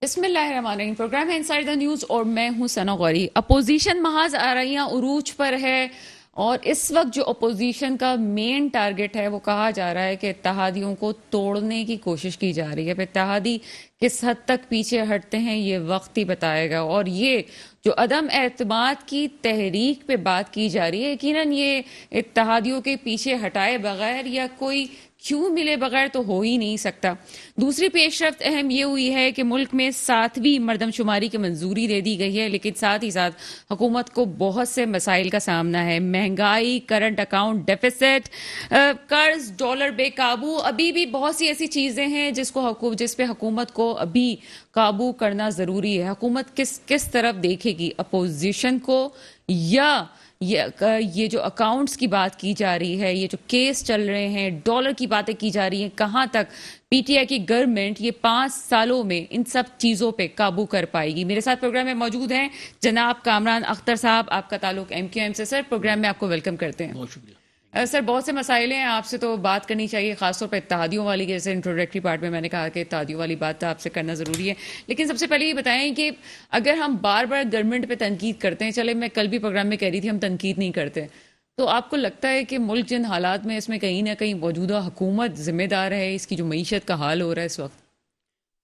بسم اللہ الرحمن الرحیم. پروگرام ہے انسائڈ دا نیوز اور میں ہوں ثنا غوری. اپوزیشن محاذ آرائیاں عروج پر ہے اور اس وقت جو اپوزیشن کا مین ٹارگٹ ہے وہ کہا جا رہا ہے کہ اتحادیوں کو توڑنے کی کوشش کی جا رہی ہے. اتحادی کس حد تک پیچھے ہٹتے ہیں یہ وقت ہی بتائے گا. اور یہ جو عدم اعتماد کی تحریک پہ بات کی جا رہی ہے یقیناً یہ اتحادیوں کے پیچھے ہٹائے بغیر یا کوئی کیوں ملے بغیر تو ہو ہی نہیں سکتا. دوسری پیش رفت اہم یہ ہوئی ہے کہ ملک میں 7ویں مردم شماری کی منظوری دے دی گئی ہے، لیکن ساتھ ہی ساتھ حکومت کو بہت سے مسائل کا سامنا ہے. مہنگائی، کرنٹ اکاؤنٹ ڈیفیسٹ، قرض، ڈالر بے قابو، ابھی بھی بہت سی ایسی چیزیں ہیں جس پہ حکومت کو ابھی قابو کرنا ضروری ہے. حکومت کس طرف دیکھے گی؟ اپوزیشن کو یا یہ جو اکاؤنٹس کی بات کی جا رہی ہے، یہ جو کیس چل رہے ہیں، ڈالر کی باتیں کی جا رہی ہیں، کہاں تک پی ٹی آئی کی گورنمنٹ یہ 5 سالوں میں ان سب چیزوں پہ قابو کر پائے گی؟ میرے ساتھ پروگرام میں موجود ہیں جناب کامران اختر صاحب. آپ کا تعلق ایم کیو ایم سے. سر پروگرام میں آپ کو ویلکم کرتے ہیں. بہت شکریہ. سر بہت سے مسائل ہیں، آپ سے تو بات کرنی چاہیے، خاص طور پہ اتحادیوں والی. جیسے انٹروڈکٹری پارٹ میں نے کہا کہ اتحادیوں والی بات آپ سے کرنا ضروری ہے، لیکن سب سے پہلے یہ بتائیں کہ اگر ہم بار بار گورنمنٹ پہ تنقید کرتے ہیں، چلے میں کل بھی پروگرام میں کہہ رہی تھی ہم تنقید نہیں کرتے، تو آپ کو لگتا ہے کہ ملک جن حالات میں اس میں کہیں نہ کہیں موجودہ حکومت ذمہ دار ہے اس کی جو معیشت کا حال ہو رہا ہے اس وقت؟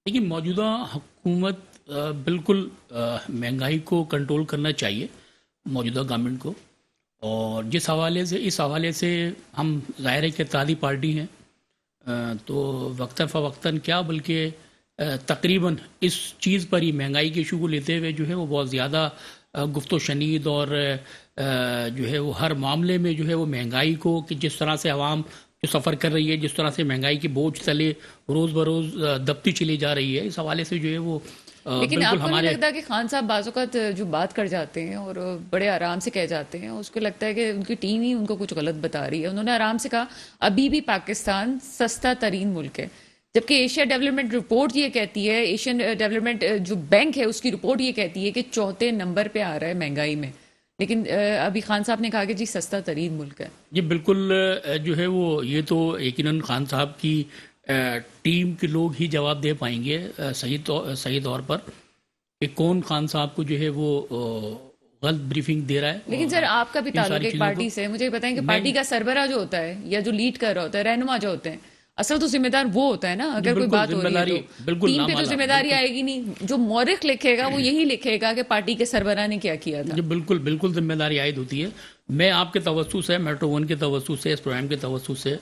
لیکن موجودہ حکومت بالکل مہنگائی کو کنٹرول کرنا چاہیے موجودہ گورنمنٹ کو. اور اس حوالے سے ہم ظاہر ہے کہ اتحادی پارٹی ہیں، تو وقتاً فوقتاً کیا بلکہ تقریباً اس چیز پر ہی مہنگائی کے ایشو کو لیتے ہوئے جو ہے وہ بہت زیادہ گفت و شنید اور جو ہے وہ ہر معاملے میں جو ہے وہ مہنگائی کو کہ جس طرح سے عوام جو سفر کر رہی ہے، جس طرح سے مہنگائی کے بوجھ تلے روز بروز دبتی چلی جا رہی ہے، اس حوالے سے جو ہے وہ لیکن آپ بالکل کو نہیں ہمارے لگتا کہ خان صاحب بعض اوقات جو بات کر جاتے ہیں اور بڑے آرام سے کہہ جاتے ہیں، اس کو لگتا ہے کہ ان کی ٹیم ہی ان کو کچھ غلط بتا رہی ہے؟ انہوں نے آرام سے کہا ابھی بھی پاکستان سستا ترین ملک ہے، جبکہ ایشیا ڈیولپمنٹ رپورٹ یہ کہتی ہے، ایشین ڈیولپمنٹ جو بینک ہے اس کی رپورٹ یہ کہتی ہے کہ 4تھے نمبر پہ آ رہا ہے مہنگائی میں. لیکن ابھی خان صاحب نے کہا کہ جی سستا ترین ملک ہے. جی بالکل جو ہے وہ یہ تو یقیناً خان صاحب کی ٹیم کے لوگ ہی جواب دے پائیں گے صحیح طور پر کہ کون خان صاحب کو جو ہے وہ غلط بریفنگ دے رہا ہے. لیکن سر آپ کا بھی تعلق ایک پارٹی سے، مجھے بتائیں کہ پارٹی کا سربراہ جو ہوتا ہے یا جو لیڈ کر رہا ہوتا ہے، رہنما جو ہوتے ہیں، اصل تو ذمہ دار وہ ہوتا ہے نا. اگر کوئی بات ہو رہی ہے تو ٹیم پہ تو ذمہ داری آئے گی نہیں. جو مورخ لکھے گا وہ یہی لکھے گا کہ پارٹی کے سربراہ نے کیا کیا تھا. بالکل ذمہ داری عائد ہوتی ہے. میں آپ کے توسط سے، میٹرو ون کے توسط سے، اس پروگرام کے توسط سے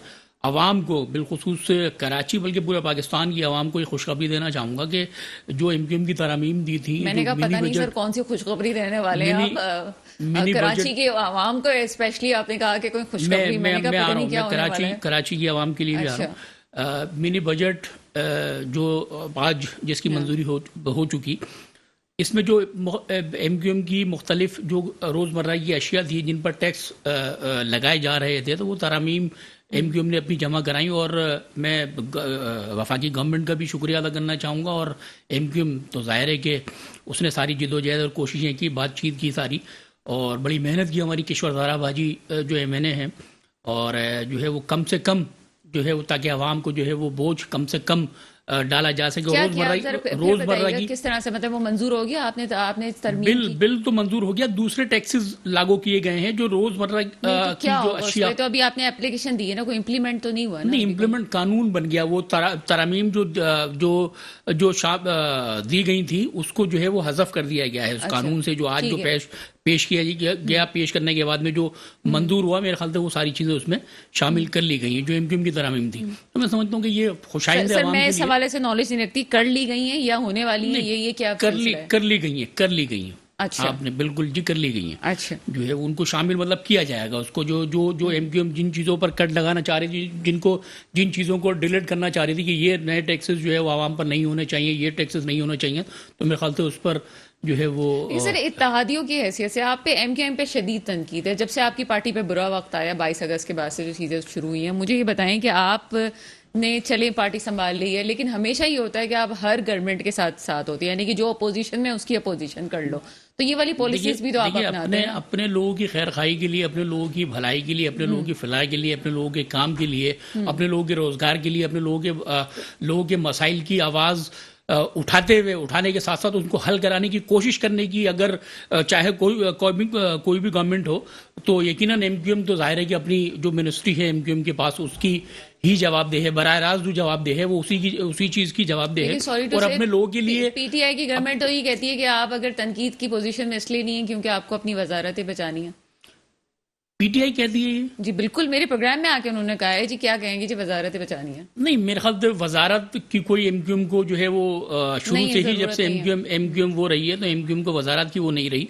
عوام کو بالخصوص کراچی بلکہ پورے پاکستان کی عوام کو یہ خوشخبری دینا چاہوں گا کہ جو ایم کیو ایم کی ترامیم دی تھی، میں نے کہا پتہ نہیں سر کون سی خوشخبری دینے والے ہیں آپ کراچی کے عوام کو، اسپیشلی آپ نے کہا کہ کوئی خوشخبری. میں نے کہا پتہ نہیں کیا ہونے والا ہے. کراچی کی عوام کے لیے بھی آ رہا ہوں. منی بجٹ جو آج جس کی منظوری ہو چکی، اس میں جو ایم کیو ایم کی مختلف جو روزمرہ کی اشیاء تھی جن پر ٹیکس لگائے جا رہے تھے، تو وہ ترامیم ایم کیو ایم نے اپنی جمع کرائیں. اور میں وفاقی گورنمنٹ کا بھی شکریہ ادا کرنا چاہوں گا. اور ایم کیو ایم تو ظاہر ہے کہ اس نے ساری جدوجہد اور کوششیں کی، بات چیت کی ساری، اور بڑی محنت کی. ہماری کشور زارا باجی جو ایم این اے ہیں، اور جو ہے وہ کم سے کم جو ہے وہ تاکہ عوام کو جو ہے وہ بوجھ کم سے کم ڈالا جا سکے. روزمرہ کی کس طرح سے مطلب وہ منظور ہو گیا؟ آپ نے بل تو منظور ہو گیا، دوسرے ٹیکسز لاگو کیے گئے ہیں جو روزمرہ کی جو اشیاء. تو ابھی آپ نے اپلیکیشن دی ہے نا، کوئی امپلیمنٹ تو نہیں ہوا نا؟ نہیں، امپلیمنٹ قانون بن گیا. وہ ترامیم جو دی گئی تھی اس کو جو ہے وہ حذف کر دیا گیا ہے اس قانون سے. جو آج جو پیش کیا گیا، پیش کرنے کے بعد میں جو منظور ہوا، میرے خیال سے وہ ساری چیزیں اس میں شامل کر لی گئی ہیں جو ایم کیو ایم کی ترامیم تھی. تو میں سمجھتا ہوں کہ یہ خوشائند عوام کے لیے. اس حوالے سے نالج نہیں رکھتی، کر لی گئی ہیں یا ہونے والی ہیں، یہ کیا کر لی گئی ہیں. اچھا، آپ نے بالکل جی کر لی گئی ہیں. اچھا، جو ہے ان کو شامل مطلب کیا جائے گا. اس کو جو ایم کیو ایم جن چیزوں پر کٹ لگانا چاہ رہی تھی، جن چیزوں کو ڈیلیٹ کرنا چاہ رہی تھی کہ یہ نئے ٹیکسز جو ہے وہ عوام پر نہیں ہونے چاہیے، یہ ٹیکسز نہیں ہونے چاہیے، تو میرے خیال سے اس پر جو ہے وہ. سر اتحادیوں کی حیثیت سے آپ پہ ایم کیو ایم پہ شدید تنقید ہے جب سے آپ کی پارٹی پہ برا وقت آیا 22 اگست کے بعد سے جو چیزیں شروع ہوئی ہیں. مجھے یہ بتائیں کہ آپ نے چلیں پارٹی سنبھال لی ہے، لیکن ہمیشہ یہ ہوتا ہے کہ آپ ہر گورنمنٹ کے ساتھ ہوتے ہیں، یعنی کہ جو اپوزیشن میں اس کی اپوزیشن کر لو. تو یہ والی پالیسیز بھی تو آپ اپناتے ہیں. اپنے لوگوں کی خیر خواہی کے لیے، اپنے لوگوں کی بھلائی کے لیے، اپنے لوگوں کی فلاح کے لیے، اپنے لوگوں کے کام کے لیے، اپنے لوگوں کے روزگار کے لیے، اپنے لوگوں کے مسائل کی آواز اٹھانے کے ساتھ ساتھ ان کو حل کرانے کی کوشش کرنے کی اگر چاہے کوئی بھی گورنمنٹ ہو تو یقیناً ایم کیو ایم تو ظاہر ہے کہ اپنی جو منسٹری ہے ایم کیو ایم کے پاس اس کی ہی جواب دہ ہے، براہ راست جو جواب دہ ہے وہ اسی چیز کی جواب دہ ہے، اور اپنے لوگوں کے لیے پی ٹی آئی کی گورنمنٹ تو یہ کہتی ہے کہ آپ اگر تنقید کی پوزیشن میں اس لیے نہیں ہیں کیونکہ آپ کو اپنی وزارتیں بچانی ہیں. پی ٹی آئی کہتی ہے یہ جی بالکل، میرے پروگرام میں آ کے انہوں نے کہا ہے جی کیا کہیں گے جی وزارتیں بچانی ہیں. نہیں، میرے خیال سے وزارت کی کوئی ایم کیو ایم کو جو ہے وہ شروع سے ہی جب سے ایم کیو ایم وہ رہی ہے تو ایم کیو ایم کو وزارت کی وہ نہیں رہی،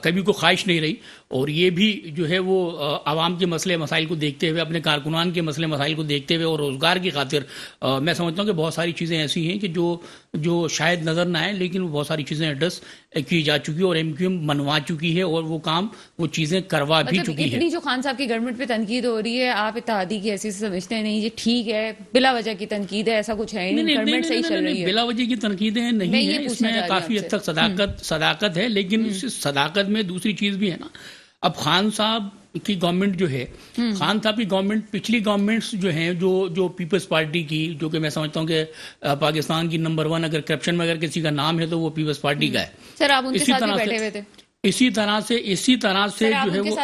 کبھی کو خواہش نہیں رہی، اور یہ بھی جو ہے وہ عوام کے مسئلے مسائل کو دیکھتے ہوئے، اپنے کارکنان کے مسئلے مسائل کو دیکھتے ہوئے اور روزگار کی خاطر میں سمجھتا ہوں کہ بہت ساری چیزیں ایسی ہیں کہ جو شاید نظر نہ آئے لیکن وہ بہت ساری چیزیں ایڈریس کی جا چکی ہے اور ایم کیو ایم منوا چکی ہے اور وہ چیزیں کروا بھی چکی ہے. اتنی جو خان صاحب کی گورنمنٹ پہ تنقید ہو رہی ہے، آپ اتحادی کی حیثیت سے سمجھتے ہیں نہیں یہ ٹھیک ہے، بلا وجہ کی تنقید ہے، ایسا کچھ ہے نہیں، گورنمنٹ صحیح چل رہی ہے؟ بلا وجہ کی تنقیدیں نہیں ہیں، اس میں کافی حد تک صداقت ہے، لیکن اس صداقت میں دوسری چیز بھی ہے نا. اب خان صاحب کی گورنمنٹ جو ہے، خان صاحب کی گورنمنٹ پچھلی گورنمنٹس جو ہیں جو پیپلز پارٹی کی، جو کہ میں سمجھتا ہوں کہ پاکستان کی نمبر 1 اگر کرپشن میں اگر کسی کا نام ہے تو وہ پیپلز پارٹی کا ہے. سر آپ ان کے ساتھ بھی بیٹھے ہوئے تھے. اسی طرح سے جو ہے وہ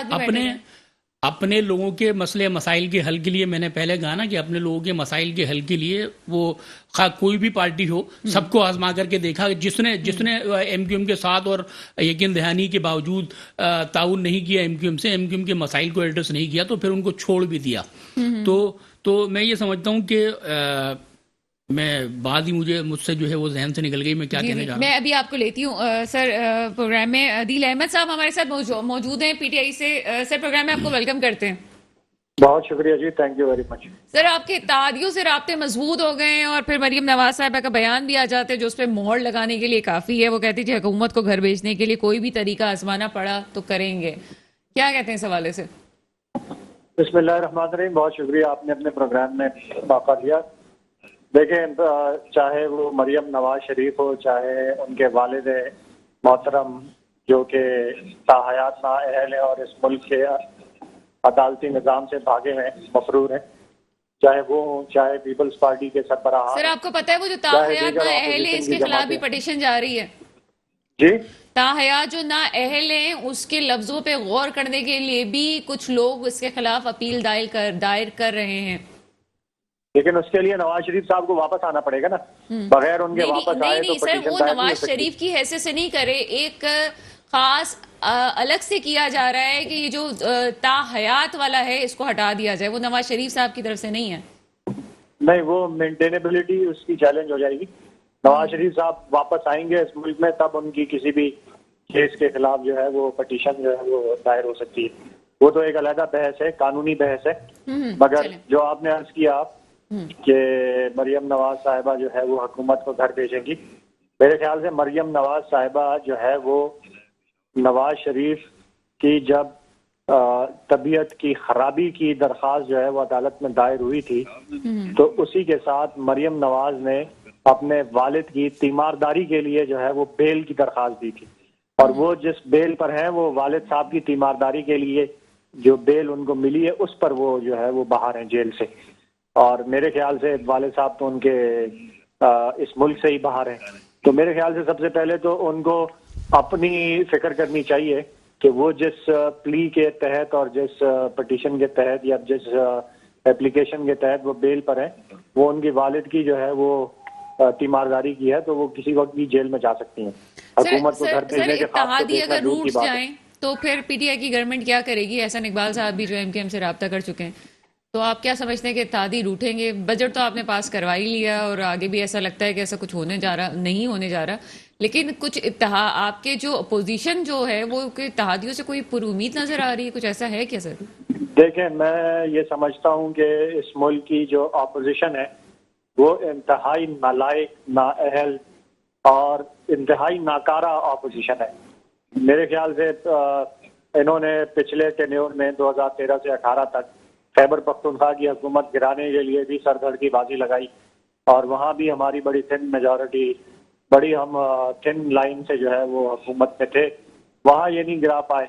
اپنے لوگوں کے مسئلے مسائل کے حل کے لیے، میں نے پہلے کہا نا کہ اپنے لوگوں کے مسائل کے حل کے لیے وہ کوئی بھی پارٹی ہو سب کو آزما کر کے دیکھا. جس نے ایم کیو ایم کے ساتھ اور یقین دہانی کے باوجود تعاون نہیں کیا ایم کیو ایم کے مسائل کو ایڈریس نہیں کیا تو پھر ان کو چھوڑ بھی دیا. تو میں یہ سمجھتا ہوں کہ میں بات ہی مجھ سے جو ہے وہ ذہن سے نکل گئی، میں کیا کہنے جا رہا ہوں. میں ابھی آپ کو لیتی ہوں سر پروگرام میں. عدیل احمد صاحب ہمارے ساتھ موجود ہیں پی ٹی آئی سے. سر پروگرام میں آپ کو ویلکم کرتے ہیں. بہت شکریہ جی، تھینک یو ویری مچ. سر آپ کے اتحادیوں سے رابطے مضبوط ہو گئے ہیں اور پھر مریم نواز صاحبہ کا بیان بھی آ جاتے جو اس پہ مہر لگانے کے لیے کافی ہے. وہ کہتی تھی حکومت کو گھر بھیجنے کے لیے کوئی بھی طریقہ آزمانا پڑا تو کریں گے. کیا کہتے ہیں اس حوالے سے؟ بسم اللہ الرحمن الرحیم. بہت شکریہ آپ نے اپنے پروگرام میں موقع دیا. دیکھیں، چاہے وہ مریم نواز شریف ہو، چاہے ان کے والد محترم جو کہ تاحیات نااہل ہیں اور اس ملک کے عدالتی نظام سے بھاگے ہیں، مفرور ہیں، چاہے وہ ہوں، چاہے پیپلز پارٹی کے سربراہ. سر آپ کو پتہ ہے وہ جو تاحیات نااہل ہیں اس کے خلاف بھی پٹیشن جا رہی ہے. جی، تاحیات جو نااہل ہیں اس کے لفظوں پہ غور کرنے کے لیے بھی کچھ لوگ اس کے خلاف اپیل دائر کر رہے ہیں. لیکن اس کے لیے نواز شریف صاحب کو واپس آنا پڑے گا نا. بغیر ان کے واپس آئے تو سر وہ نواز شریف کی حیثیت سے نہیں کرے، ایک خاص الگ سے کیا جا رہا ہے کہ یہ جو تاحیات والا ہے اس کو ہٹا دیا جائے. وہ نواز شریف صاحب کی طرف سے نہیں ہے. نہیں، وہ مینٹینیبلٹی اس کی چیلنج ہو جائے گی. نواز شریف صاحب واپس آئیں گے اس ملک میں تب ان کی کسی بھی کیس کے خلاف جو ہے وہ پٹیشن جو ہے وہ دائر ہو سکتی ہے. وہ تو ایک علیحدہ بحث ہے، قانونی بحث ہے. مگر جو آپ نے عرض کیا کہ مریم نواز صاحبہ جو ہے وہ حکومت کو گھر بھیجیں گی، میرے خیال سے مریم نواز صاحبہ جو ہے وہ نواز شریف کی جب طبیعت کی خرابی کی درخواست جو ہے وہ عدالت میں دائر ہوئی تھی تو اسی کے ساتھ مریم نواز نے اپنے والد کی تیمارداری کے لیے جو ہے وہ بیل کی درخواست دی تھی، اور وہ جس بیل پر ہیں وہ والد صاحب کی تیمارداری کے لیے جو بیل ان کو ملی ہے اس پر وہ جو ہے وہ باہر ہیں جیل سے. اور میرے خیال سے والد صاحب تو ان کے اس ملک سے ہی باہر ہیں. تو میرے خیال سے سب سے پہلے تو ان کو اپنی فکر کرنی چاہیے کہ وہ جس پلی کے تحت اور جس پٹیشن کے تحت یا جس اپلیکیشن کے تحت وہ بیل پر ہیں، وہ ان کی والد کی جو ہے وہ تیمارداری کی ہے تو وہ کسی وقت بھی جیل میں جا سکتی ہیں. حکومت کو گھر بھیجنے کے اتحادی اگر روٹ جائیں تو پھر پی ٹی آئی کی گورنمنٹ کیا کرے گی؟ احسن اقبال صاحب بھی جو ایم کیو ایم سے رابطہ کر چکے ہیں، تو آپ کیا سمجھتے ہیں کہ اتحادی روٹیں گے؟ بجٹ تو آپ نے پاس کروا ہی لیا اور آگے بھی ایسا لگتا ہے کہ ایسا کچھ نہیں ہونے جا رہا، لیکن کچھ آپ کے جو اپوزیشن جو ہے وہ اتحادیوں سے کوئی پر امید نظر آ رہی ہے؟ کچھ ایسا ہے کیا سر؟ دیکھیں، میں یہ سمجھتا ہوں کہ اس ملک کی جو اپوزیشن ہے وہ انتہائی نالائق، نااہل اور انتہائی ناکارہ اپوزیشن ہے. میرے خیال سے انہوں نے پچھلے ٹینیور میں 2013 سے 18 تک خیبر پختونخوا کی حکومت گرانے کے لیے بھی سر دھڑ کی بازی لگائی، اور وہاں بھی ہماری بڑی تھن میجورٹی، بڑی ہم تھن لائن سے جو ہے وہ حکومت میں تھے، وہاں یہ نہیں گرا پائے.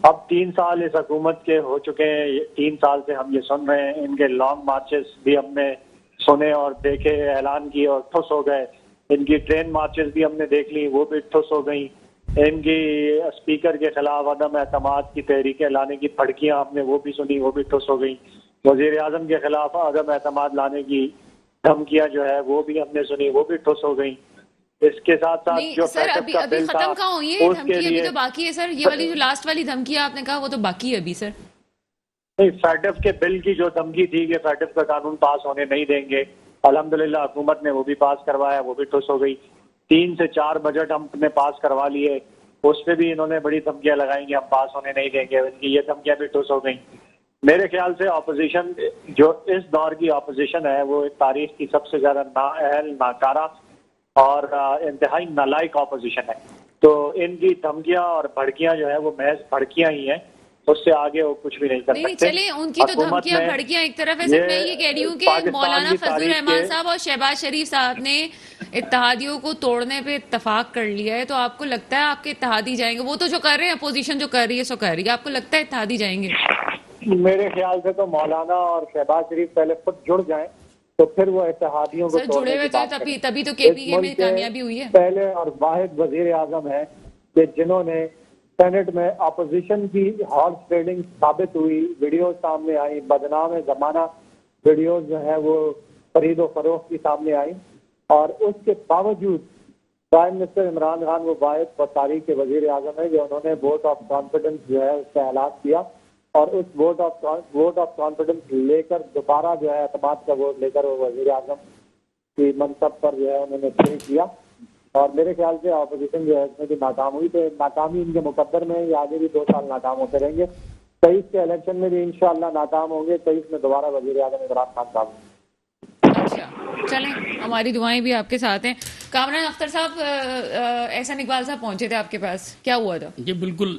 اب 3 سال اس حکومت کے ہو چکے ہیں، 3 سال سے ہم یہ سن رہے ہیں. ان کے لانگ مارچز بھی ہم نے سنے اور دیکھے، اعلان کیے اور ٹھس ہو گئے. ان کی ٹرین مارچز بھی ہم نے دیکھ لی، وہ بھی ٹھس ہو گئیں. ان کی اسپیکر کے خلاف عدم اعتماد کی تحریکیں لانے کی پھڑکیاں ہم نے وہ بھی سنی، وہ بھی ٹھس ہو گئیں. وزیر اعظم کے خلاف عدم اعتماد لانے کی دھمکیاں جو ہے وہ بھی ہم نے سنی، وہ بھی ٹھس ہو گئیں. اس کے ساتھ ساتھ جو سر پیٹف کا ابھی بل تھا ختم کہاں ہوئی ہے اس کے دھمکی؟ ابھی لیے تو باقی ہے سر. یہ والی جو لاسٹ والی دھمکی آپ نے کہا وہ تو باقی ہے ابھی سر. فیڈف کے بل کی جو دھمکی تھی کہ فیڈف کا قانون پاس ہونے نہیں دیں گے، الحمدللہ حکومت نے وہ بھی پاس کروایا، وہ بھی ٹھس ہو گئی. 3 سے 4 بجٹ ہم نے پاس کروا لیے، اس پہ بھی انہوں نے بڑی دھمکیاں لگائیں گے ہم پاس ہونے نہیں دیں گے. ان کی یہ دھمکیاں بھی ٹھس ہو گئیں. میرے خیال سے اپوزیشن جو اس دور کی اپوزیشن ہے وہ تاریخ کی سب سے زیادہ نااہل، ناکارہ اور انتہائی نالائق اپوزیشن ہے. تو ان کی دھمکیاں اور بھڑکیاں جو ہے وہ محض بھڑکیاں ہی ہیں، اس سے آگے وہ کچھ بھی نہیں کر نہیں سکتے. چلے ان کی تو دھمکیاں بھڑکیاں ایک طرف ہے سر. میں یہ کہہ رہی ہوں کہ مولانا فضل الرحمان صاحب اور شہباز شریف صاحب نے اتحادیوں کو توڑنے پہ اتفاق کر لیا ہے، تو آپ کو لگتا ہے آپ کے اتحادی جائیں گے؟ وہ تو جو کر رہے ہیں اپوزیشن جو کر رہی ہے سو کر رہی ہے، آپ کو لگتا ہے اتحادی جائیں گے؟ میرے خیال سے تو مولانا اور شہباز شریف پہلے خود جڑ جائیں تو پھر وہ اتحادیوں کو سر توڑنے جڑے ہوئے کی تو بات کریں. تبھی تو کے اس پی اے میں ملک کے کامیابی ہوئی ہے. پہلے اور واحد وزیر اعظم ہیں کہ جنہوں نے سینٹ میں اپوزیشن کی ہارس ٹریڈنگ ثابت ہوئی، ویڈیوز سامنے آئی، بدنام زمانہ ویڈیوز جو ہے وہ خرید و فروخت کی سامنے آئی، اور اس کے باوجود پرائم منسٹر عمران خان وہ واحد و تاریخ کے وزیر اعظم ہے جو انہوں نے ووٹ آف کانفیڈنس جو ہے اس کا اعلان کیا، اور اس ووٹ آف کانفیڈنس لے کر دوبارہ جو ہے اعتماد کا ووٹ لے کر وہ وزیر اعظم کی منصب پر جو ہے انہوں نے طے کیا. اور میرے خیال سے اپوزیشن جو ہے اس میں بھی ناکام ہوئی، تو ناکامی ان کے مقدر میں یہ آگے بھی 2 سال ناکام ہوتے رہیں گے. 23 کے الیکشن میں بھی انشاءاللہ ناکام ہوں گے. 23 میں دوبارہ وزیر اعظم عمران خان صاحب. اچھا چلیں، ہماری دعائیں بھی آپ کے ساتھ ہیں. کامران اختر صاحب، احسن اقبال صاحب پہنچے تھے آپ کے پاس، کیا ہوا تھا؟ جی بالکل.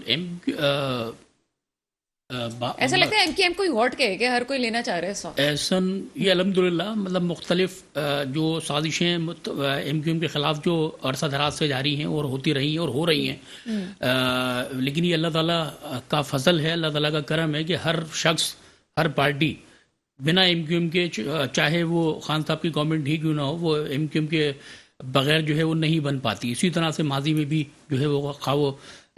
ایسا لگتا ہے ایم کیو ایم کوئی ہاٹ کے ہے کہ ہر کوئی لینا چاہ رہا ہے اس وقت. احسن یہ الحمدللہ مطلب مختلف جو سازشیں ایم کیو ایم کے خلاف جو عرصہ دراز سے جاری ہیں اور ہوتی رہی ہیں اور ہو رہی ہیں، لیکن یہ اللہ تعالیٰ کا فضل ہے، اللہ تعالیٰ کا کرم ہے کہ ہر شخص، ہر پارٹی بنا ایم کیو ایم کے، چاہے وہ خان صاحب کی گورنمنٹ ہی کیوں نہ ہو، وہ ایم کیو ایم کے بغیر جو ہے وہ نہیں بن پاتی. اسی طرح سے ماضی میں بھی جو ہے وہ خواہ وہ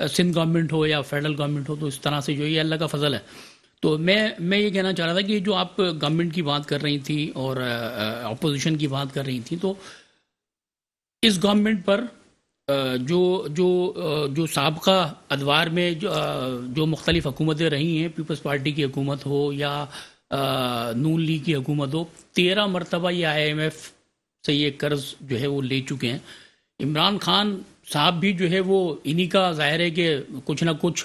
سندھ گورنمنٹ ہو یا فیڈرل گورنمنٹ ہو، تو اس طرح سے جو یہ اللہ کا فضل ہے. تو میں یہ کہنا چاہ رہا تھا کہ جو آپ گورنمنٹ کی بات کر رہی تھی اور اپوزیشن کی بات کر رہی تھی، تو اس گورنمنٹ پر جو سابقہ ادوار میں جو مختلف حکومتیں رہی ہیں، پیپلز پارٹی کی حکومت ہو یا نون لیگ کی حکومت ہو، 13 مرتبہ یہ آئی ایم ایف سے یہ قرض جو ہے وہ لے چکے ہیں. عمران خان صاحب بھی جو ہے وہ انہی کا ظاہر ہے کہ کچھ نہ کچھ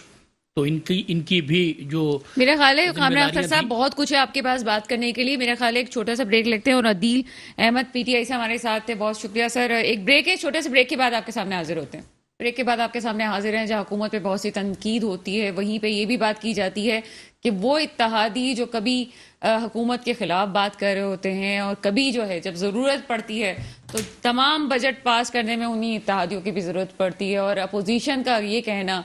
تو ان کی بھی جو میرا خیال ہے کامران اختر صاحب بہت کچھ ہے آپ کے پاس بات کرنے کے لیے. میرا خیال ہے ایک چھوٹا سا بریک لیتے ہیں، اور عدیل احمد پی ٹی آئی سے ہمارے ساتھ تھے. بہت شکریہ سر. ایک بریک ہے، چھوٹے سے بریک کے بعد آپ کے سامنے حاضر ہوتے ہیں. بریک کے بعد آپ کے سامنے حاضر ہیں. جہاں حکومت پہ بہت سی تنقید ہوتی ہے، وہیں پہ یہ بھی بات کی جاتی ہے کہ وہ اتحادی جو کبھی حکومت کے خلاف بات کر رہے ہوتے ہیں، اور کبھی جو ہے جب ضرورت پڑتی ہے تو تمام بجٹ پاس کرنے میں انہی اتحادیوں کی بھی ضرورت پڑتی ہے. اور اپوزیشن کا یہ کہنا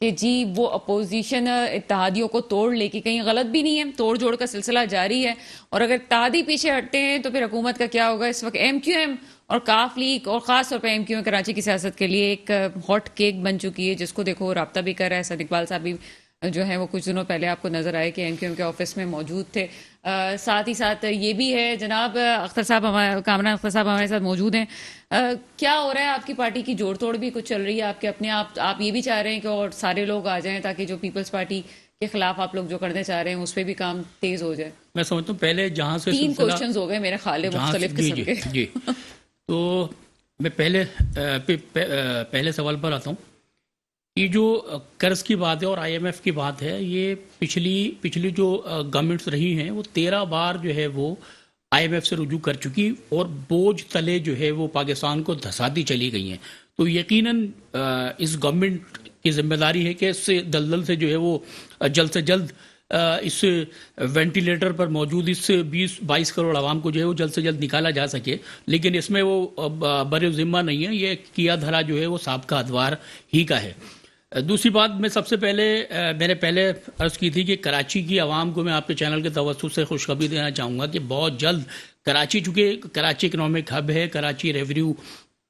کہ جی وہ اپوزیشن اتحادیوں کو توڑ لے کے کہیں غلط بھی نہیں ہے، توڑ جوڑ کا سلسلہ جاری ہے. اور اگر اتحادی پیچھے ہٹتے ہیں تو پھر حکومت کا کیا ہوگا؟ اس وقت ایم کیو ایم اور کاف لیگ اور خاص طور پہ ایم کیو ایم کراچی کی سیاست کے لیے ایک ہاٹ کیک بن چکی ہے، جس کو دیکھو رابطہ بھی کر رہا ہے. احسن اقبال صاحب بھی جو ہے وہ کچھ دنوں پہلے آپ کو نظر آئے کہ ایم کیو ایم کے آفس میں موجود تھے. ساتھ ہی ساتھ یہ بھی ہے جناب اختر صاحب، کامران اختر صاحب ہمارے ساتھ موجود ہیں. کیا ہو رہا ہے آپ کی پارٹی کی جوڑ توڑ بھی کچھ چل رہی ہے آپ کے اپنے آپ یہ بھی چاہ رہے ہیں کہ اور سارے لوگ آ جائیں تاکہ جو پیپلز پارٹی کے خلاف آپ لوگ جو کرنے چاہ رہے ہیں اس پہ بھی کام تیز ہو جائے؟ میں سمجھتا ہوں پہلے جہاں سے 3 کوشچنز ہو گئے میرے خیال ہے مختلف قسم کے. جی تو میں پہلے سوال پر آتا ہوں. یہ جو قرض کی بات ہے اور آئی ایم ایف کی بات ہے، یہ پچھلی جو گورنمنٹس رہی ہیں وہ 13 بار جو ہے وہ آئی ایم ایف سے رجوع کر چکی اور بوجھ تلے جو ہے وہ پاکستان کو دھساتی چلی گئی ہیں. تو یقیناً اس گورنمنٹ کی ذمہ داری ہے کہ اس سے دلدل سے جو ہے وہ جلد سے جلد اس وینٹیلیٹر پر موجود اس 20-22 کروڑ عوام کو جو ہے وہ جلد سے جلد نکالا جا سکے. لیکن اس میں وہ بر ذمہ نہیں ہے، یہ کیا دھرا جو ہے وہ سابقہ ادوار ہی کا ہے. دوسری بات میں سب سے پہلے میں نے پہلے عرض کی تھی کہ کراچی کی عوام کو میں آپ کے چینل کے توسط سے خوشخبری دینا چاہوں گا کہ بہت جلد کراچی، چونکہ کراچی اکنامک ہب ہے، کراچی ریونیو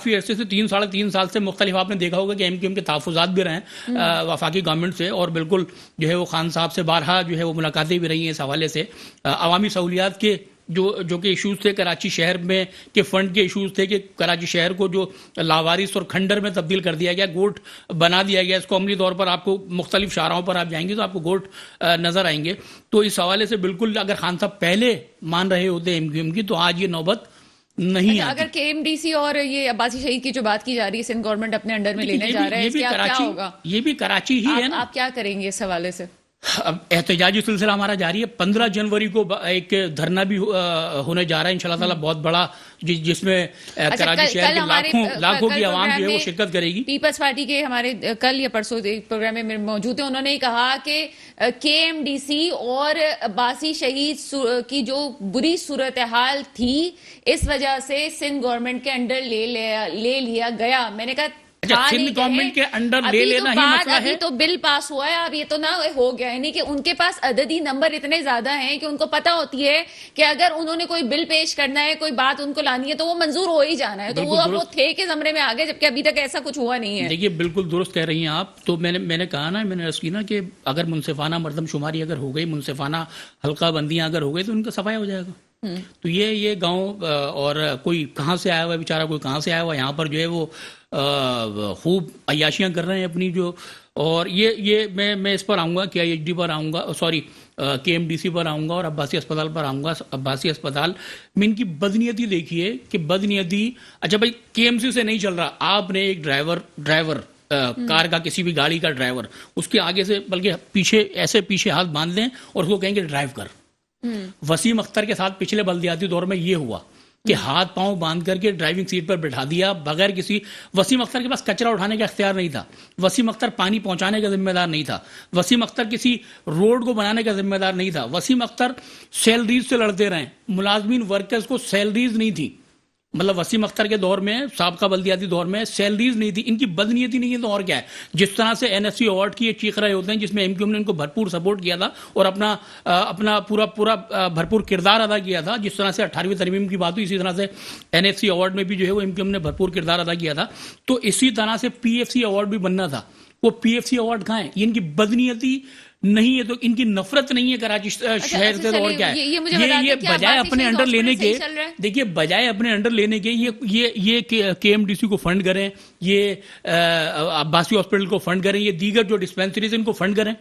کافی عرصے سے 3-3.5 سال سے مختلف آپ نے دیکھا ہوگا کہ ایم کیو ایم کے تحفظات بھی رہے ہیں وفاقی گورنمنٹ سے, اور بالکل جو ہے وہ خان صاحب سے بارہا جو ہے وہ ملاقاتیں بھی رہی ہیں اس حوالے سے. عوامی سہولیات کے جو کہ ایشوز تھے کراچی شہر میں کے فنڈ کے ایشوز تھے کہ کراچی شہر کو جو لاوارث اور کھنڈر میں تبدیل کر دیا گیا, گوٹ بنا دیا گیا, اس کو عملی طور پر آپ کو مختلف شاہراہوں پر آپ جائیں گے تو آپ کو گوٹ نظر آئیں گے. تو اس حوالے سے بالکل اگر خان صاحب پہلے مان رہے ہوتے ایم کیو ایم کی تو آج یہ نوبت نہیں آتی. اگر کے ایم ڈی سی اور یہ عباسی شہید کی جو بات کی جا رہی ہے سندھ گورنمنٹ اپنے انڈر میں لینے جا رہا ہے, اس کے کیا ہوگا؟ یہ بھی کراچی ہی ہے نا. آپ کیا کریں گے اس حوالے سے؟ اب احتجاجی سلسلہ ہمارا جاری ہے. 15 جنوری کو ایک دھرنا بھی ہونے جا رہا ہے انشاءاللہ تعالی بہت بڑا, جس میں کراچی شہر کے لاکھوں کی عوام جو ہے وہ شرکت کرے گی. پیپلز پارٹی کے ہمارے کل یا پرسوں ایک پروگرام میں موجود ہیں, انہوں نے کہا کہ کے ایم ڈی سی اور عباسی شہید کی جو بری صورتحال تھی اس وجہ سے سندھ گورنمنٹ کے انڈر لے لیا گیا. میں نے کہا سندھ گورنمنٹ کے انڈر لے لینا ہی مسئلہ ہے. ابھی تو بل پاس ہوا ہے, اب یہ تو نہ ہو گیا ہے نہیں کہ ان کے پاس عددی نمبر اتنے زیادہ ہیں کہ ان کو پتا ہوتی ہے کہ اگر انہوں نے کوئی بل پیش کرنا ہے, کوئی بات ان کو لانی ہے تو وہ منظور ہو ہی جانا ہے. تو وہ تھے کہ زمرے میں آگے, جبکہ ابھی تک ایسا کچھ ہوا نہیں ہے. دیکھیے بالکل درست کہہ رہی ہیں آپ. تو میں نے کہا نا, میں نے عرض کی نا کہ اگر منصفانہ مردم شماری اگر ہو گئی, منصفانہ حلقہ بندیاں اگر ہو گئی تو ان کا صفایا ہو جائے گا. تو یہ گاؤں اور کوئی کہاں سے آیا ہوا ہے بیچارہ, کوئی کہاں سے آیا ہوا, یہاں پر جو ہے وہ خوب عیاشیاں کر رہے ہیں اپنی جو. اور یہ میں اس پر آؤں گا, کے آئی ایچ ڈی پر آؤں گا, سوری کے ایم ڈی سی پر آؤں گا اور عباسی اسپتال پر آؤں گا. عباسی اسپتال میں ان کی بدنیتی دیکھیے کہ بدنیتی. اچھا بھائی کے ایم سی سے نہیں چل رہا, آپ نے ایک ڈرائیور کار کا, کسی بھی گاڑی کا ڈرائیور, اس کے آگے سے بلکہ پیچھے ہاتھ باندھ دیں اور اس کو کہیں گے ڈرائیو کر. وسیم اختر کے ساتھ پچھلے بلدیاتی دور میں یہ ہوا کہ ہاتھ پاؤں باندھ کر کے ڈرائیونگ سیٹ پر بٹھا دیا بغیر کسی. وسیم اختر کے پاس کچرا اٹھانے کا اختیار نہیں تھا, وسیم اختر پانی پہنچانے کا ذمہ دار نہیں تھا, وسیم اختر کسی روڈ کو بنانے کا ذمہ دار نہیں تھا, وسیم اختر سیلریز سے لڑتے رہے, ملازمین ورکرز کو سیلریز نہیں تھی. مطلب وسیم اختر کے دور میں, سابقہ بلدیاتی دور میں سیلریز نہیں تھی. ان کی بدنیتی نہیں ہے تو اور کیا ہے. جس طرح سے این ایف سی ایوارڈ کی یہ چیخ رہے ہوتے ہیں جس میں ایم کیو ایم نے ان کو بھرپور سپورٹ کیا تھا اور اپنا پورا بھرپور کردار ادا کیا تھا. جس طرح سے 18ویں ترمیم کی بات ہوئی, اسی طرح سے این ایف سی ایوارڈ میں بھی جو ہے وہ ایم کیو ایم نے بھرپور کردار ادا کیا تھا. تو اسی طرح سے پی ایف سی ایوارڈ بھی بننا تھا. وہ پی ایف سی ایوارڈ کہاں ہے؟ یہ ان کی بدنیتی نہیں ہے, تو ان کی نفرت نہیں ہے کراچی شہر سے, اور کیا ہے. یہ بجائے اپنے انڈر لینے کے, دیکھیے بجائے اپنے انڈر لینے کے یہ کے ایم ڈی سی کو فنڈ کریں, یہ عباسی ہاسپٹل کو فنڈ کریں, یہ دیگر جو ڈسپینسریز ان کو فنڈ کریں.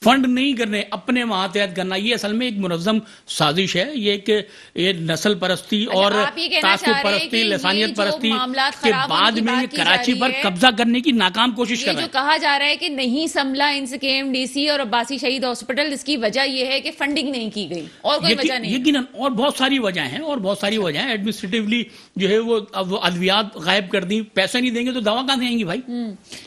فنڈ نہیں کرنے, اپنے ماتحت کرنا, یہ اصل میں ایک منظم سازش ہے. یہ نسل پرستی اور تعصب پرستی, لسانیت پرستی کے بعد میں یہ کراچی پر قبضہ کرنے کی ناکام کوشش کر رہے ہیں. جو کہا جا رہا ہے کہ نہیں سنبھلا ان سے کے ایم ڈی سی اور عباسی شہید ہاسپٹل, اس کی وجہ یہ ہے کہ فنڈنگ نہیں کی گئی, اور کوئی وجہ نہیں. یقیناً اور بہت ساری وجہیں ہیں, ایڈمنسٹریٹولی جو ہے وہ ادویات غائب کر دی. پیسے نہیں دیں گے تو دوا کہاں سے آئیں گی بھائی.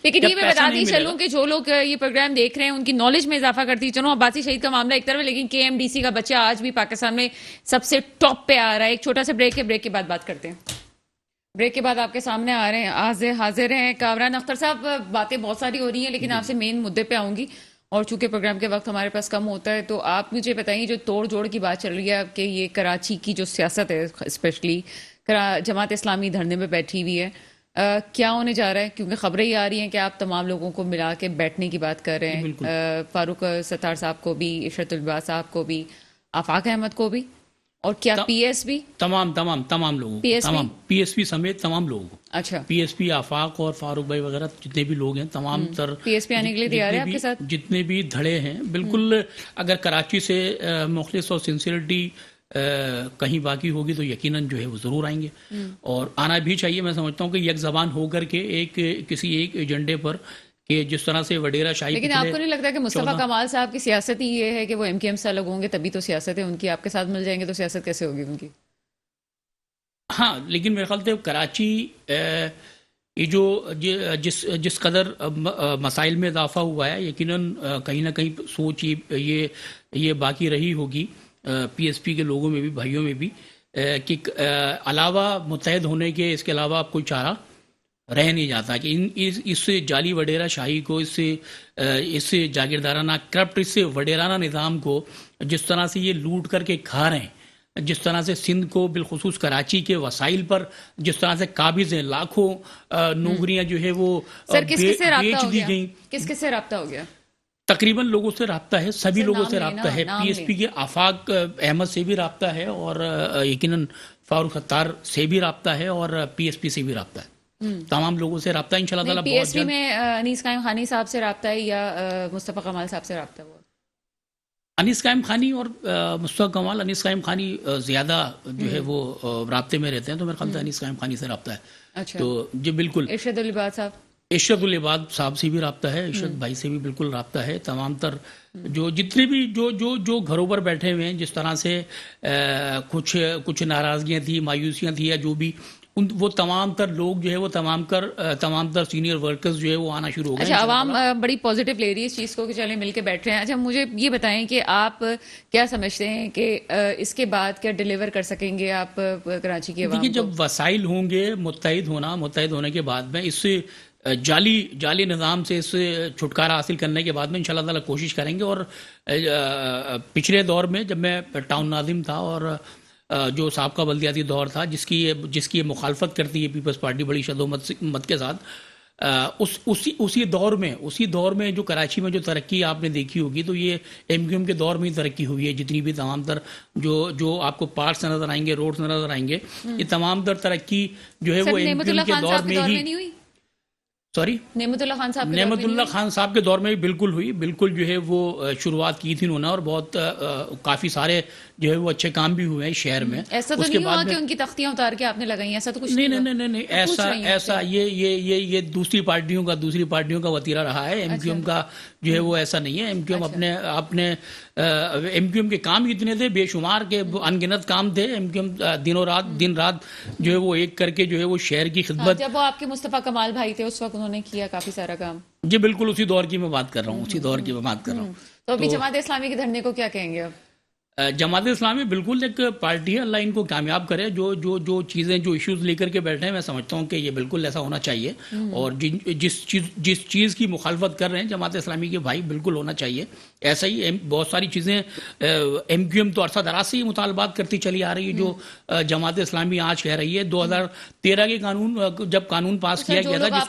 لیکن یہ میں بتاتی چلوں کہ جو لوگ یہ پروگرام دیکھ رہے ہیں ان کی نالج میں اضافہ کرتی چلو. عباسی شہید کا معاملہ ایک طرف ہے, لیکن کے ایم ڈی سی کا بچہ آج بھی پاکستان میں سب سے ٹاپ پہ آ رہا ہے. ایک چھوٹا سا بریک ہے, بریک کے بعد بات کرتے ہیں. بریک کے بعد آپ کے سامنے آ رہے ہیں حاضر ہیں کامران اختر صاحب. باتیں بہت ساری ہو رہی ہیں لیکن آپ سے مین مدے پہ آؤں گی, اور چونکہ پروگرام کے وقت ہمارے پاس کم ہوتا ہے تو آپ مجھے بتائیے جو توڑ جوڑ کی بات چل رہی ہے کہ یہ کراچی کی جو سیاست ہے, اسپیشلی جماعت اسلامی دھرنے میں بیٹھی ہوئی ہے, کیا ہونے جا رہا ہے؟ کیونکہ خبریں یہ آ رہی ہیں کہ آپ تمام لوگوں کو ملا کے بیٹھنے کی بات کر رہے ہیں, فاروق ستار صاحب کو بھی, عشرت الباز صاحب کو بھی, آفاق احمد کو بھی, اور کیا پی ایس بھی, تمام لوگوں, پی ایس پی سمیت تمام لوگوں کو. اچھا, پی ایس پی, آفاق اور فاروق بھائی وغیرہ جتنے بھی لوگ ہیں تمام تر پی ایس پی آنے کے لیے تیار ہے آپ کے ساتھ. جتنے بھی دھڑے ہیں بالکل, اگر کراچی سے مخلص اور سنسیئرٹی کہیں باقی ہوگی تو یقیناً جو ہے وہ ضرور آئیں گے, اور آنا بھی چاہیے. میں سمجھتا ہوں کہ یک زبان ہو کر کے کسی ایک ایجنڈے پر, کہ جس طرح سے وڈیرہ شاہی. لیکن آپ کو نہیں لگتا کہ مصطفیٰ کمال صاحب کی سیاست ہی یہ ہے کہ وہ ایم کیو ایم سے الگ ہوں گے تبھی تو سیاست ہے ان کی, آپ کے ساتھ مل جائیں گے تو سیاست کیسے ہوگی ان کی؟ ہاں, لیکن میرے خیال سے کراچی یہ جو جس قدر مسائل میں اضافہ ہوا ہے, یقیناً کہیں نہ کہیں سوچ یہ باقی رہی ہوگی پی ایس پی کے لوگوں میں بھی, بھائیوں میں بھی, کہ علاوہ متحد ہونے کے اس کے علاوہ اب کوئی چارہ رہ نہیں جاتا کہ اس سے جعلی وڈیرہ شاہی کو, اس سے جاگیردارانہ کرپٹ, اس سے وڈیرانہ نظام کو جس طرح سے یہ لوٹ کر کے کھا رہے ہیں, جس طرح سے سندھ کو بالخصوص کراچی کے وسائل پر جس طرح سے قابض ہیں، لاکھوں نوکریاں جو ہے وہ سر کس کس سے رابطہ بیچ ہو دی گیا؟ گئیں. کس کس سے رابطہ ہو گیا؟ تقریباً لوگوں سے رابطہ ہے، سبھی سر لوگوں نام سے لینا، رابطہ ہے. نام پی ایس پی کے آفاق احمد سے بھی رابطہ ہے، اور یقیناً فاروق ستار سے بھی رابطہ ہے، اور پی ایس پی سے بھی رابطہ ہے. تمام لوگوں سے رابطہ ہے انشاءاللہ تعالیٰ پی بہت ایس پی جلد. میں انیس قائم خانی صاحب سے رابطہ ہے یا مصطفیٰ کمال صاحب سے رابطہ ہے؟ وہ انیس قائم خانی اور مصطفیٰ کمال، انیس قائم خانی زیادہ جو ہے وہ رابطے میں رہتے ہیں، تو میرے خیال سے انیس قائم خانی سے رابطہ ہے. اچھا. تو جی بالکل. ارشد العباد صاحب؟ ارشد العباد صاحب سے بھی رابطہ ہے، ارشد بھائی سے بھی بالکل رابطہ ہے. تمام تر جو جتنے بھی جو گھروں پر بیٹھے ہوئے ہیں، جس طرح سے کچھ ناراضگیاں تھیں، مایوسیاں تھیں، یا جو بھی وہ تمام تر لوگ جو ہے وہ تمام تر سینئر ورکرز جو ہے وہ آنا شروع ہو گئے. اچھا، عوام بڑی پازیٹیو لے رہی ہے اس چیز کو کہ چلیں مل کے بیٹھ رہے ہیں. اچھا مجھے یہ بتائیں کہ آپ کیا سمجھتے ہیں کہ اس کے بعد کیا ڈیلیور کر سکیں گے آپ کراچی کے عوام کو؟ دیکھیے، جب وسائل ہوں گے متحد ہونے کے بعد میں اس جعلی نظام سے اس چھٹکارا حاصل کرنے کے بعد میں انشاءاللہ تعالیٰ کوشش کریں گے. اور پچھلے دور میں جب میں ٹاؤن ناظم تھا اور جو سابقہ بلدیاتی دور تھا جس کی مخالفت کرتی ہے پیپلز پارٹی بڑی شد و مت کے ساتھ، اسی دور میں جو کراچی میں جو ترقی آپ نے دیکھی ہوگی، تو یہ ایم کیو ایم کے دور میں ہی ترقی ہوئی ہے. جتنی بھی تمام تر جو آپ کو پارکس نظر آئیں گے، روڈز نظر آئیں گے، یہ تمام تر ترقی جو ہے وہ ایم کیو ایم کے دور میں ہی. سوری، نعمت اللہ خان صاحب نعمت اللہ خان صاحب کے دور میں بھی بالکل ہوئی. بالکل جو ہے وہ شروعات کی تھی انہوں نے، اور بہت کافی سارے جو ہے وہ اچھے کام بھی ہوئے ہیں شہر میں. ایسا تو نہیں ہوا کہ ان کی تختیاں اتار کے آپ نے لگائی؟ ایسا تو کچھ نہیں، ایسا یہ دوسری پارٹیوں کا وتیرہ رہا ہے. ایم کیو ایم کا جو ہے وہ ایسا نہیں ہے. ایم کیو ایم اپنے ایم کیو ایم کے کام اتنے تھے بے شمار کے انگنت کام تھے. ایم کیو ایم دن رات جو ہے وہ ایک کر کے جو ہے وہ شہر کی خدمت. جب وہ آپ کے مصطفیٰ کمال بھائی تھے اس وقت انہوں نے کیا کافی سارا کام. جی بالکل اسی دور کی میں بات کر رہا ہوں. تو ابھی جماعت اسلامی کے دھرنے کو کیا کہیں گے اب؟ جماعت اسلامی بالکل ایک پارٹی ہے، اللہ ان کو کامیاب کرے. جو چیزیں جو ایشوز لے کر کے بیٹھے ہیں، میں سمجھتا ہوں کہ یہ بالکل ایسا ہونا چاہیے. اور جس چیز کی مخالفت کر رہے ہیں جماعت اسلامی کے بھائی، بالکل ہونا چاہیے ایسا ہی. بہت ساری چیزیں ایم کیو ایم تو عرصہ دراز سے ہی مطالبات کرتی چلی آ رہی ہے، جو جماعت اسلامی آج کہہ رہی ہے. 2013 کے جب قانون پاس کیا گیا تھا، جس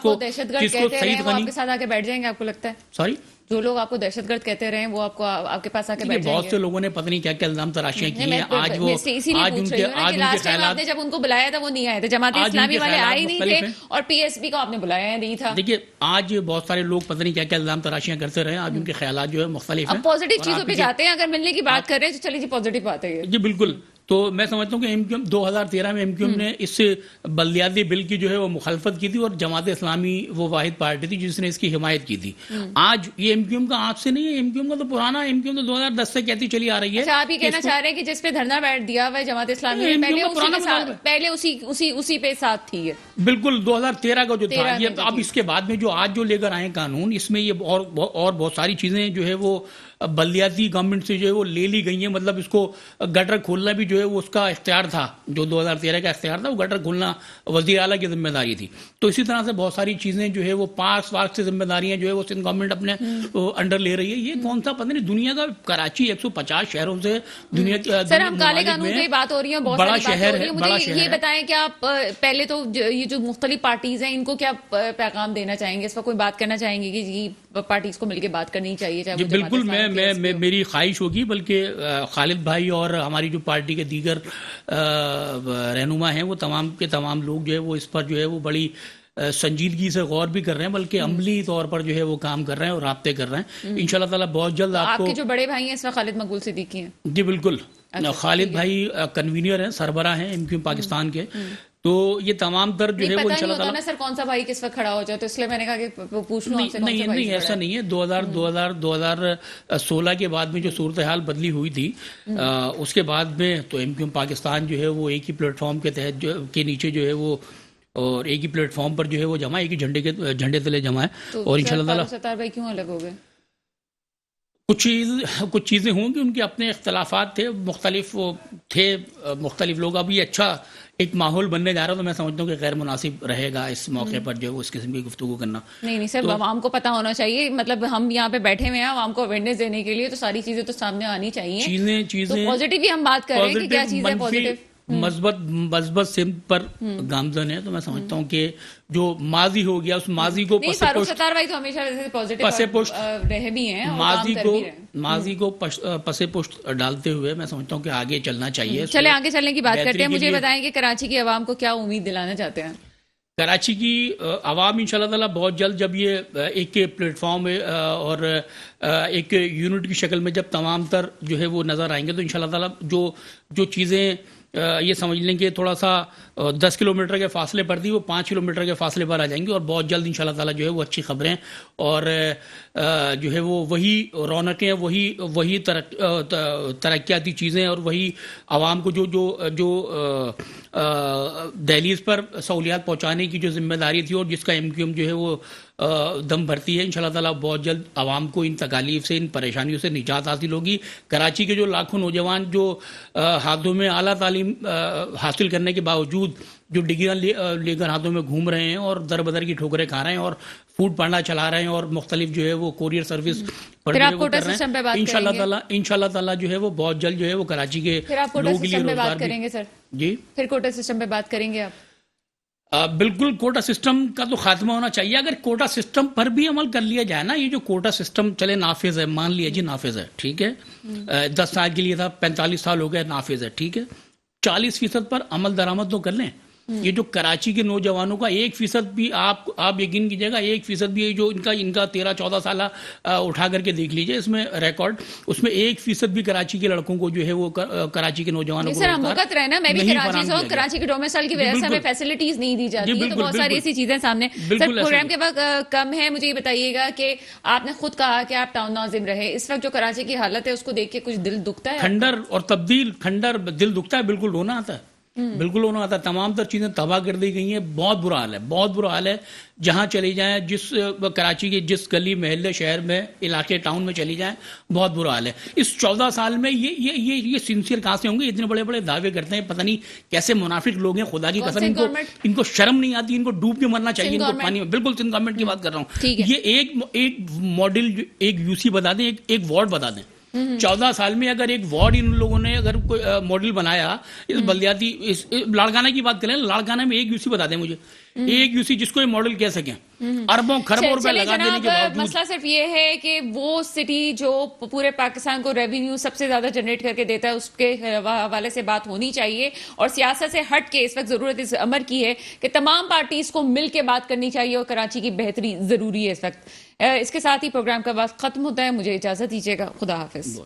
کو سعید غنی کے ساتھ آ کے بیٹھ جائیں گے، آپ کو لگتا ہے؟ سوری، جو لوگ آپ کو دہشت گرد کہتے رہے ہیں وہ آپ کے پاس آ کے بیٹھ جائیں گے؟ بہت سے لوگوں نے پتہ نہیں کیا کیا الزام تراشیاں کی ہیں. آج ان کے خیالات، جب ان کو بلایا تھا وہ نہیں آئے تھے، جماعت اسلامی والے آئے نہیں تھے، اور پی ایس پی کو آپ نے بلایا نہیں تھا. دیکھیے، آج بہت سارے لوگ پتہ نہیں کیا کیا الزام تراشیاں کرتے رہے ہیں. آج ان کے خیالات جو ہے مختلف ہیں. اب پازیٹیو چیزوں پہ جاتے ہیں، اگر ملنے کی بات کر رہے ہیں تو چلیے جی پازیٹیو بات ہے. جی بالکل. تو میں سمجھتا ہوں کہ ایم کیو ایم 2013 میں ایم کیو ایم نے اس بلدیاتی بل کی جو ہے وہ مخالفت کی تھی، اور جماعت اسلامی وہ واحد پارٹی تھی جس نے اس کی حمایت کی تھی. آج یہ ایم کیو ایم کا آج سے نہیں ہے، ایم کیو ایم کا تو پرانا ایم کیو ایم تو 2010 سے کہتی چلی آ رہی ہے. اچھا، آپ یہ کہنا چاہ رہے ہیں کہ جس پہ دھرنا بیٹھ دیا ہوا ہے جماعت اسلامی پہلے اسی پہ ساتھ تھی؟ بالکل 2013 کا جو تھا. یہ اب اس کے بعد میں جو آج جو لے کر آئے قانون، اس میں یہ اور بہت ساری چیزیں جو ہے وہ بلدیاتی گورنمنٹ سے جو ہے وہ لے لی گئی ہیں. مطلب اس کو گٹر کھولنا بھی جو ہے وہ اس کا اختیار تھا، جو 2013 کا اختیار تھا، وہ گٹر کھولنا وزیر اعلیٰ کی ذمہ داری تھی. تو اسی طرح سے بہت ساری چیزیں جو ہے وہ پارکس سے ذمہ داریاں جو ہے وہ سندھ گورنمنٹ اپنے انڈر لے رہی ہے. یہ کون سا پتہ نہیں، دنیا کا کراچی 150 شہروں سے دنیا کی. سر ہم کالے قانون کی بات ہو رہی ہے، بہت بڑا شہر ہے. مجھے یہ بتائیں کہ آپ پہلے تو یہ جو مختلف پارٹیز ہیں ان کو کیا پیغام دینا چاہیں گے؟ اس وقت کوئی بات کرنا چاہیں گے کہ جی پارٹیز کو مل کے بات کرنی چاہیے؟ جی بالکل، میری خواہش ہوگی، بلکہ خالد بھائی اور ہماری جو پارٹی کے دیگر رہنما ہیں وہ تمام کے تمام لوگ جو ہے وہ اس پر جو ہے وہ بڑی سنجیدگی سے غور بھی کر رہے ہیں، بلکہ عملی طور پر جو ہے وہ کام کر رہے ہیں اور رابطے کر رہے ہیں. انشاءاللہ تعالیٰ بہت جلد آپ کو. آپ کے جو بڑے بھائی ہیں اس وقت خالد مقبول صدیقی ہیں؟ جی بالکل، خالد بھائی کنوینر ہیں، سربراہ ہیں ایم کیو پاکستان کے. تو یہ تمام تر جو ہے وہ انشاءاللہ تعالیٰ. سر کون سا بھائی کس وقت کھڑا ہو جائے، تو اس لیے میں نے کہا کہ پوچھ لوں آپ سے. نہیں ایسا نہیں ہے. 2016 کے بعد میں جو صورتحال بدلی ہوئی تھی، اس کے بعد میں تو ایم کیو پاکستان جو ہے وہ ایک ہی پلیٹ فارم کے تحت کے نیچے جو ہے وہ، اور ایک ہی پلیٹ فارم پر جو ہے وہ جمع، ایک ہی جھنڈے تلے جمع ہے. اور انشاءاللہ تعالیٰ ستار بھائی کیوں الگ ہو گئے؟ کچھ چیزیں ہوں گی، ان کے اپنے اختلافات تھے، مختلف لوگ. اب یہ اچھا ایک ماحول بننے جا رہا ہے، تو میں سمجھتا ہوں کہ غیر مناسب رہے گا اس موقع پر جو اس قسم کی گفتگو کرنا. نہیں سر، عوام کو پتا ہونا چاہیے. مطلب ہم یہاں پہ بیٹھے ہوئے ہیں عوام کو اویئرنیس دینے کے لیے، تو ساری چیزیں تو سامنے آنی چاہیے. چیزیں پازیٹیو ہی ہم بات کر رہے ہیں کہ کیا چیز ہے پازیٹیو. مثبت سمت پر گامزن ہے. تو میں سمجھتا ہوں کہ جو ماضی ہو گیا اس ماضی کو فاروق ستار بھائی تو ہمیشہ پازیٹیو رہے بھی ہیں، ماضی کو پس پشت ڈالتے ہوئے میں سمجھتا ہوں کہ آگے چلنا چاہیے. چلے آگے چلنے کی بات کرتے ہیں. مجھے بتائیں کہ کراچی کی عوام کو کیا امید دلانا چاہتے ہیں؟ کراچی کی عوام انشاءاللہ تعالیٰ بہت جلد جب یہ ایک پلیٹ فارم اور ایک یونٹ کی شکل میں جب تمام تر جو ہے وہ نظر آئیں گے، تو انشاءاللہ تعالیٰ جو چیزیں یہ سمجھ لیں کہ تھوڑا سا 10 کلومیٹر کے فاصلے پر تھی، وہ 5 کلومیٹر کے فاصلے پر آ جائیں گی، اور بہت جلد انشاءاللہ تعالیٰ جو ہے وہ اچھی خبریں اور جو ہے وہ وہی رونقیں، وہی ترقیاتی چیزیں، اور وہی عوام کو جو دہلیز پر سہولیات پہنچانے کی جو ذمہ داری تھی اور جس کا ایم کیو ایم جو ہے وہ دم بھرتی ہے، انشاءاللہ تعالیٰ بہت جلد عوام کو ان تکالیف سے، ان پریشانیوں سے نجات حاصل ہوگی. کراچی کے جو لاکھوں نوجوان جو ہاتھوں میں اعلیٰ تعلیم حاصل کرنے کے باوجود جو ڈگریاں لے کر ہاتھوں میں گھوم رہے ہیں اور در بدر کی ٹھوکریں کھا رہے ہیں اور فوڈ پانڈا چلا رہے ہیں اور مختلف جو ہے وہ کوریئر سروس پر کر رہے ہیں، انشاءاللہ تعالیٰ جو ہے وہ بہت جلد جو ہے وہ کراچی کے لوگوں کے لیے روزگار کریں گے. سر جی پھر کوٹا سسٹم پہ بات کریں گے آپ؟ بالکل کوٹا سسٹم کا تو خاتمہ ہونا چاہیے. اگر کوٹا سسٹم پر بھی عمل کر لیا جائے نا، یہ جو کوٹا سسٹم چلے نافذ ہے، مان لیا جی نافذ ہے، ٹھیک ہے، 10 سال کے لیے تھا، 45 سال ہو گئے نافذ ہے، ٹھیک ہے، 40% پر عمل درآمد تو کر لیں. یہ جو کراچی کے نوجوانوں کا 1% بھی آپ یقین کیجیے گا، 1% بھی جو ان کا 13-14 سالہ اٹھا کر کے دیکھ لیجیے اس میں ریکارڈ، اس میں 1% بھی کراچی کے لڑکوں کو جو ہے وہ کراچی کے نوجوانوں کو میں بھی کراچی سے ہوں. کراچی کے ڈومیسائل کی وجہ سے ہمیں فیسلٹیز نہیں دی جاتی ہیں، تو بہت ساری ایسی چیزیں سامنے. سر پروگرام کے وقت کم ہے، مجھے یہ بتائیے گا کہ آپ نے خود کہا کہ آپ ٹاؤن ناظم رہے، اس وقت جو کراچی کی حالت ہے اس کو دیکھ کے کچھ دل دکھتا ہے؟ کھنڈر اور تبدیل، کھنڈر دل دکھتا ہے، بالکل رونا آتا ہے، بالکل ہونا آتا ہے. تمام تر چیزیں تباہ کر دی گئی ہیں. بہت برا حال ہے، بہت برا حال ہے. جہاں چلی جائیں، جس کراچی کے جس گلی محلے شہر میں علاقے ٹاؤن میں چلی جائیں، بہت برا حال ہے. اس 14 سال میں یہ سنسیئر کہاں سے ہوں گے؟ اتنے بڑے بڑے دعوے کرتے ہیں، پتہ نہیں کیسے منافق لوگ ہیں، خدا کی قسم ان کو شرم نہیں آتی، ان کو ڈوب کے مرنا چاہیے ان کو پانی میں. بالکل سندھ گورنمنٹ کی بات کر رہا ہوں. یہ ایک ماڈل، ایک یو سی بتا دیں، ایک وارڈ بتا دیں. 14 سال میں اگر ایک وارڈ ان لوگوں نے اگر کوئی ماڈل بنایا، اس بلدیاتی لاڑکانہ کی بات کریں، لاڑکانہ میں ایک یو سی بتا دیں مجھے، ایک یو سی جس کو یہ ماڈل کہہ سکیں، اربوں خربوں روپے لگا دینے کے باوجود. مسئلہ صرف یہ ہے کہ وہ سٹی جو پورے پاکستان کو ریونیو سب سے زیادہ جنریٹ کر کے دیتا ہے، اس کے حوالے سے بات ہونی چاہیے. اور سیاست سے ہٹ کے اس وقت ضرورت اس امر کی ہے کہ تمام پارٹیز کو مل کے بات کرنی چاہیے، اور کراچی کی بہتری ضروری ہے اس وقت. اس کے ساتھ ہی پروگرام کا وقت ختم ہوتا ہے. مجھے اجازت دیجیے گا. خدا حافظ.